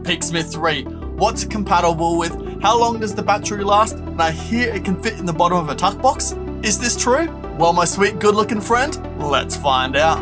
PeekSmith 3. What's it compatible with? How long does the battery last? And I hear it can fit in the bottom of a tuck box. Is this true? Well, my sweet good looking friend, let's find out.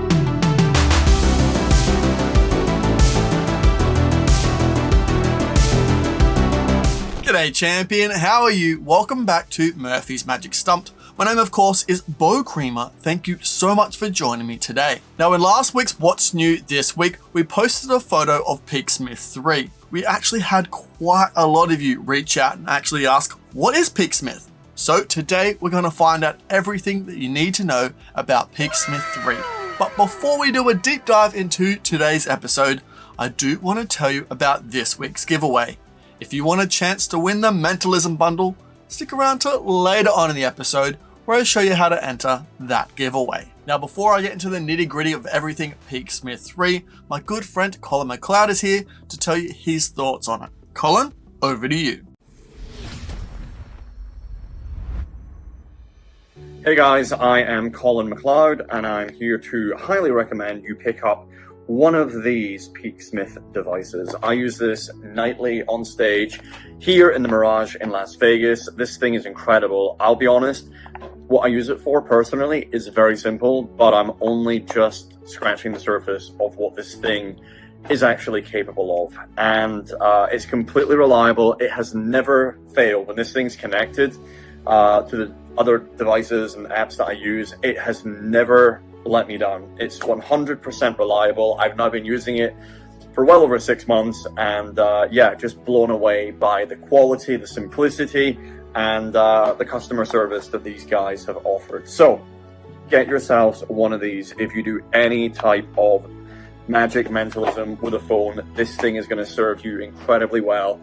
G'day champion, how are you? Welcome back to Murphy's Magic Stumped. My name of course is Beau. Thank you so much for joining me today. Now in last week's What's New This Week, we posted a photo of PeekSmith 3. We actually had quite a lot of you reach out and actually ask, what is PeekSmith? So today we're going to find out everything that you need to know about PeekSmith 3. But before we do a deep dive into today's episode, I do want to tell you about this week's giveaway. If you want a chance to win the Mentalism bundle, stick around to later on in the episode where I show you how to enter that giveaway. Now before I get into the nitty gritty of everything PeekSmith 3, my good friend Colin McCleod is here to tell you his thoughts on it. Colin, over to you. Hey guys, I am Colin McCleod and I'm here to highly recommend you pick up one of these PeekSmith devices. I use this nightly on stage here in the Mirage in Las Vegas. This thing is incredible. I'll be honest, what I use it for personally is very simple, but I'm only just scratching the surface of what this thing is actually capable of. And it's completely reliable. It has never failed. When this thing's connected to the other devices and apps that I use, it has never let me down. It's 100% reliable. I've now been using it for well over 6 months and yeah, just blown away by the quality, the simplicity, and the customer service that these guys have offered. So get yourselves one of these. If you do any type of magic mentalism with a phone, this thing is going to serve you incredibly well.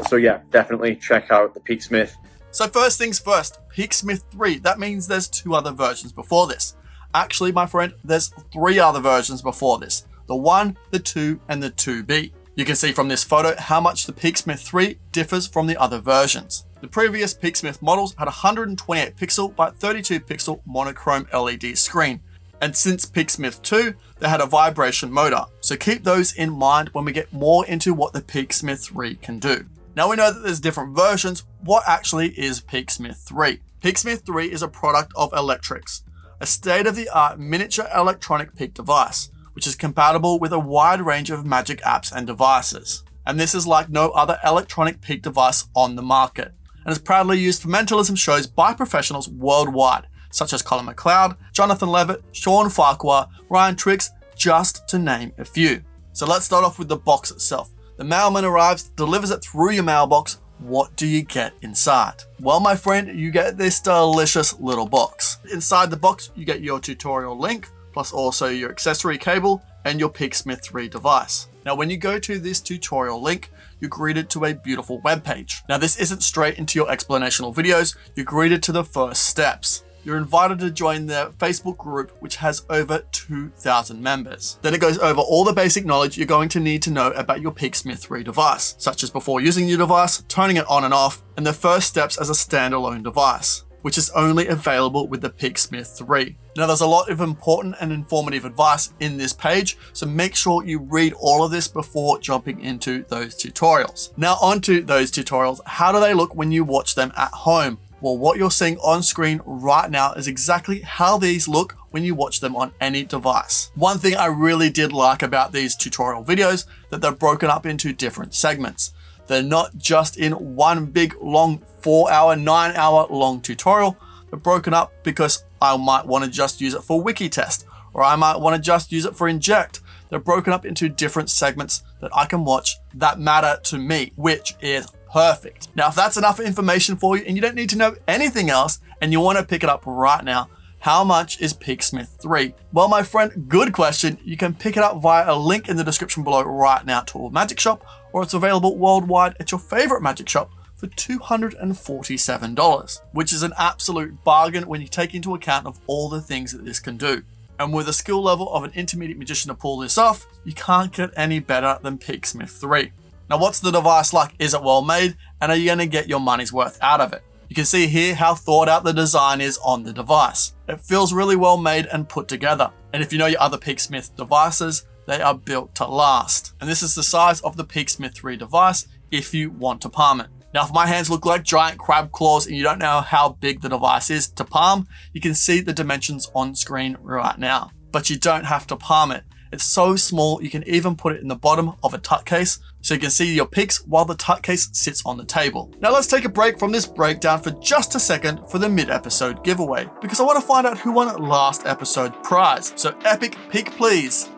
So yeah, definitely check out the PeekSmith. So first things first, PeekSmith 3, that means there's 2 other versions before this. Actually, my friend, there's 3 other versions before this. The 1, the 2, and the 2B. You can see from this photo how much the PeekSmith 3 differs from the other versions. The previous PeekSmith models had a 128 pixel by 32 pixel monochrome LED screen. And since PeekSmith 2, they had a vibration motor. So keep those in mind when we get more into what the PeekSmith 3 can do. Now we know that there's different versions. What actually is PeekSmith 3? PeekSmith 3 is a product of Electricks, a state-of-the-art miniature electronic peek device, which is compatible with a wide range of magic apps and devices. And this is like no other electronic peek device on the market, and is proudly used for mentalism shows by professionals worldwide, such as Colin McCleod, Jonathan Levitt, Sean Farquhar, Ryan Tricks, just to name a few. So let's start off with the box itself. The mailman arrives, delivers it through your mailbox. What do you get inside? Well, my friend, you get this delicious little box. Inside the box, you get your tutorial link, plus also your accessory cable and your PeekSmith 3 device. Now, when you go to this tutorial link, you're greeted to a beautiful web page. Now, this isn't straight into your explanational videos. You're greeted to the first steps. You're invited to join their Facebook group, which has over 2,000 members. Then it goes over all the basic knowledge you're going to need to know about your PeekSmith 3 device, such as before using your device, turning it on and off, and the first steps as a standalone device, which is only available with the PeekSmith 3. Now there's a lot of important and informative advice in this page, so make sure you read all of this before jumping into those tutorials. Now onto those tutorials. How do they look when you watch them at home? Well, what you're seeing on screen right now is exactly how these look when you watch them on any device. One thing I really did like about these tutorial videos, that they're broken up into different segments. They're not just in one big long 4-hour, 9-hour long tutorial. They're broken up because I might want to just use it for wiki test, or I might want to just use it for inject. They're broken up into different segments that I can watch that matter to me, which is perfect. Now, if that's enough information for you and you don't need to know anything else and you want to pick it up right now, how much is PeekSmith 3? Well, my friend, good question. You can pick it up via a link in the description below right now to a magic shop, or it's available worldwide at your favorite magic shop for $247, which is an absolute bargain when you take into account of all the things that this can do. And with a skill level of an intermediate magician to pull this off, you can't get any better than PeekSmith 3. Now, what's the device like? Is it well made? And are you going to get your money's worth out of it? You can see here how thought out the design is on the device. It feels really well made and put together. And if you know your other PeekSmith devices, they are built to last. And this is the size of the PeekSmith 3 device if you want to palm it. Now, if my hands look like giant crab claws and you don't know how big the device is to palm, you can see the dimensions on screen right now. But you don't have to palm it. It's so small you can even put it in the bottom of a tut case so you can see your peaks while the tut case sits on the table. Now let's take a break from this breakdown for just a second for the mid-episode giveaway, because I want to find out who won last episode's prize. So epic peek please.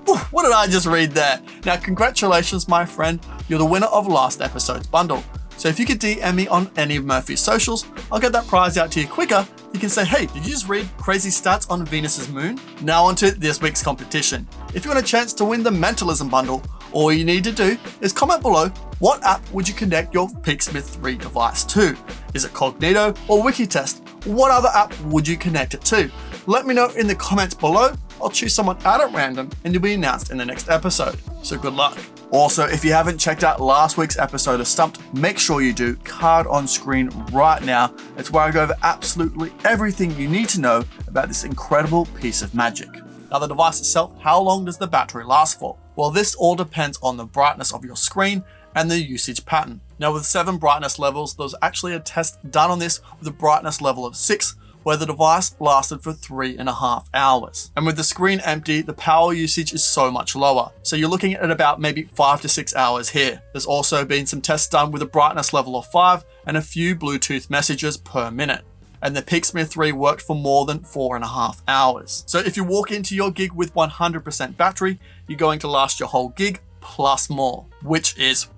Ooh, what did I just read there? Now congratulations my friend, you're the winner of last episode's bundle. So if you could DM me on any of Murphy's socials, I'll get that prize out to you quicker. You can say, hey, did you just read crazy stats on Venus's moon? Now onto this week's competition. If you want a chance to win the Mentalism bundle, all you need to do is comment below what app would you connect your PeekSmith 3 device to? Is it Cognito or Wikitest? What other app would you connect it to? Let me know in the comments below. I'll choose someone out at random and you'll be announced in the next episode. So good luck. Also, if you haven't checked out last week's episode of Stumped, make sure you do. Card on screen right now. It's where I go over absolutely everything you need to know about this incredible piece of magic. Now the device itself, how long does the battery last for? Well, this all depends on the brightness of your screen and the usage pattern. Now with 7 brightness levels, there was actually a test done on this with a brightness level of 6, where the device lasted for 3.5 hours. And with the screen empty, the power usage is so much lower. So you're looking at about maybe 5 to 6 hours here. There's also been some tests done with a brightness level of 5 and a few Bluetooth messages per minute. And the PeekSmith 3 worked for more than 4.5 hours. So if you walk into your gig with 100% battery, you're going to last your whole gig plus more, which is...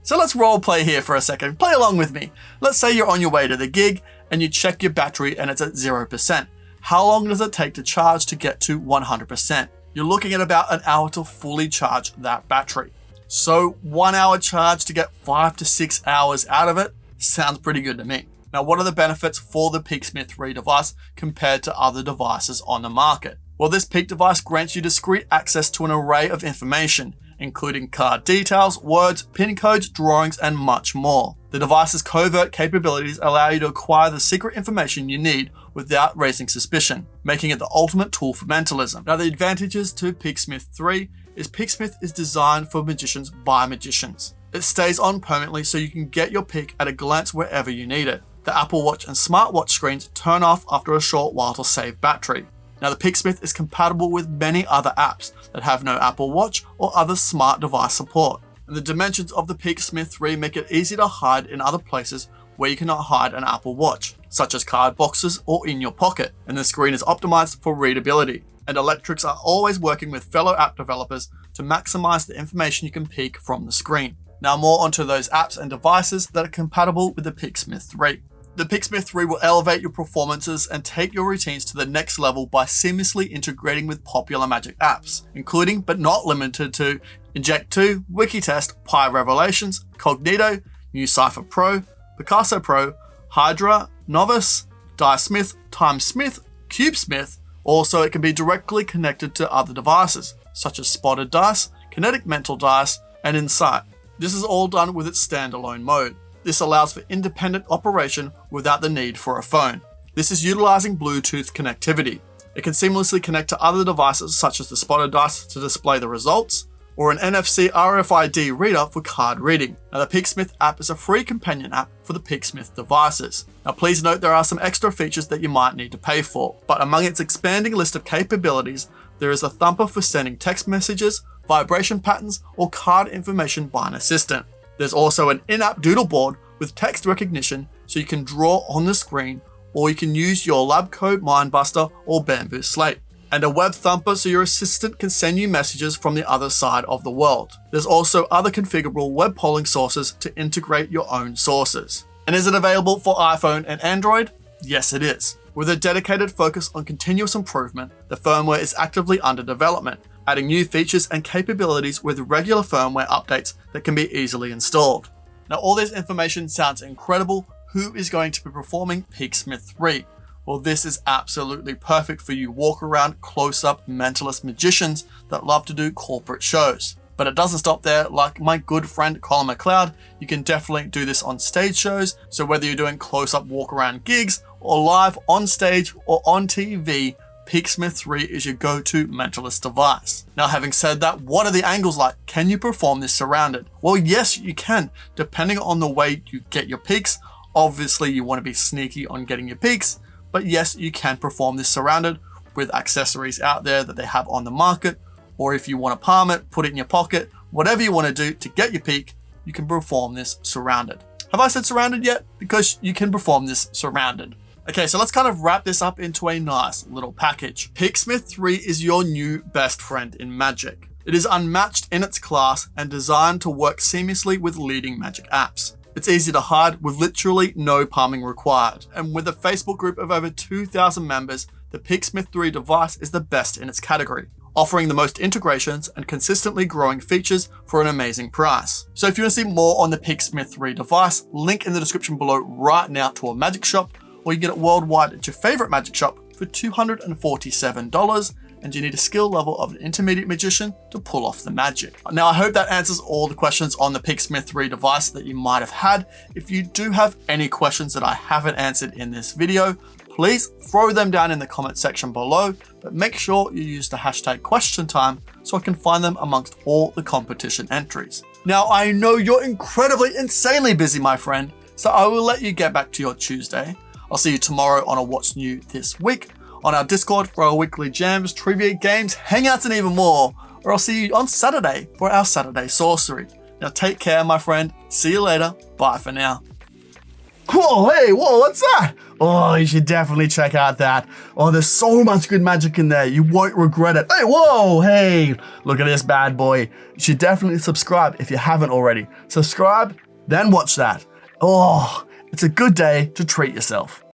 So let's role play here for a second. Play along with me. Let's say you're on your way to the gig and you check your battery and it's at 0%. How long does it take to charge to get to 100%? You're looking at about an hour to fully charge that battery. So 1 hour charge to get 5 to 6 hours out of it sounds pretty good to me. Now, what are the benefits for the PeekSmith 3 device compared to other devices on the market? Well, this Peek device grants you discrete access to an array of information, including card details, words, pin codes, drawings, and much more. The device's covert capabilities allow you to acquire the secret information you need without raising suspicion, making it the ultimate tool for mentalism. Now, the advantages to PeekSmith 3 is PeekSmith is designed for magicians by magicians. It stays on permanently so you can get your peek at a glance wherever you need it. The Apple Watch and smartwatch screens turn off after a short while to save battery. Now the PeekSmith is compatible with many other apps that have no Apple Watch or other smart device support. And the dimensions of the PeekSmith 3 make it easy to hide in other places where you cannot hide an Apple Watch, such as card boxes or in your pocket. And the screen is optimized for readability. And Electricks are always working with fellow app developers to maximize the information you can peek from the screen. Now more onto those apps and devices that are compatible with the PeekSmith 3. The PeekSmith 3 will elevate your performances and take your routines to the next level by seamlessly integrating with popular magic apps, including but not limited to Inject 2, Wikitest, Pi Revelations, Cognito, New Cypher Pro, Picasso Pro, Hydra, Novice, DieSmith, TimeSmith, CubeSmith. Also, it can be directly connected to other devices, such as Spotted Dice, Kinetic Mental Dice, and Insight. This is all done with its standalone mode. This allows for independent operation without the need for a phone. This is utilizing Bluetooth connectivity. It can seamlessly connect to other devices such as the Spotted Dice to display the results, or an NFC RFID reader for card reading. Now the PeekSmith app is a free companion app for the PeekSmith devices. Now please note there are some extra features that you might need to pay for, but among its expanding list of capabilities, there is a thumper for sending text messages, vibration patterns, or card information by an assistant. There's also an in-app doodle board with text recognition so you can draw on the screen, or you can use your Labco Mindbuster or Bamboo Slate. And a web thumper so your assistant can send you messages from the other side of the world. There's also other configurable web polling sources to integrate your own sources. And is it available for iPhone and Android? Yes, it is. With a dedicated focus on continuous improvement, the firmware is actively under development, adding new features and capabilities with regular firmware updates that can be easily installed. Now all this information sounds incredible. Who is going to be performing PeekSmith 3? Well, this is absolutely perfect for you walk around close-up mentalist magicians that love to do corporate shows. But it doesn't stop there. Like my good friend Colin McCleod, you can definitely do this on stage shows. So whether you're doing close-up walk-around gigs or live on stage or on TV, PeekSmith 3 is your go-to mentalist device. Now, having said that, what are the angles like? Can you perform this surrounded? Well, yes, you can, depending on the way you get your peaks. Obviously, you want to be sneaky on getting your peaks, but yes, you can perform this surrounded with accessories out there that they have on the market, or if you want to palm it, put it in your pocket, whatever you want to do to get your peak, you can perform this surrounded. Have I said surrounded yet? Because you can perform this surrounded. Okay, so let's kind of wrap this up into a nice little package. PeekSmith 3 is your new best friend in Magic. It is unmatched in its class and designed to work seamlessly with leading Magic apps. It's easy to hide with literally no palming required. And with a Facebook group of over 2,000 members, the PeekSmith 3 device is the best in its category, offering the most integrations and consistently growing features for an amazing price. So if you want to see more on the PeekSmith 3 device, link in the description below right now to a Magic shop, or you get it worldwide at your favorite Magic shop for $247, and you need a skill level of an intermediate magician to pull off the magic. Now, I hope that answers all the questions on the PeekSmith 3 device that you might have had. If you do have any questions that I haven't answered in this video, please throw them down in the comment section below, but make sure you use the hashtag #QuestionTime so I can find them amongst all the competition entries. Now, I know you're incredibly, insanely busy, my friend, so I will let you get back to your Tuesday. I'll see you tomorrow on a What's New This Week, on our Discord for our weekly jams, trivia, games, hangouts, and even more. Or I'll see you on Saturday for our Saturday Sorcery. Now take care, my friend. See you later. Bye for now. Whoa, hey, whoa, what's that? Oh, you should definitely check out that. Oh, there's so much good magic in there. You won't regret it. Hey, whoa, hey, look at this bad boy. You should definitely subscribe if you haven't already. Subscribe, then watch that. Oh, it's a good day to treat yourself.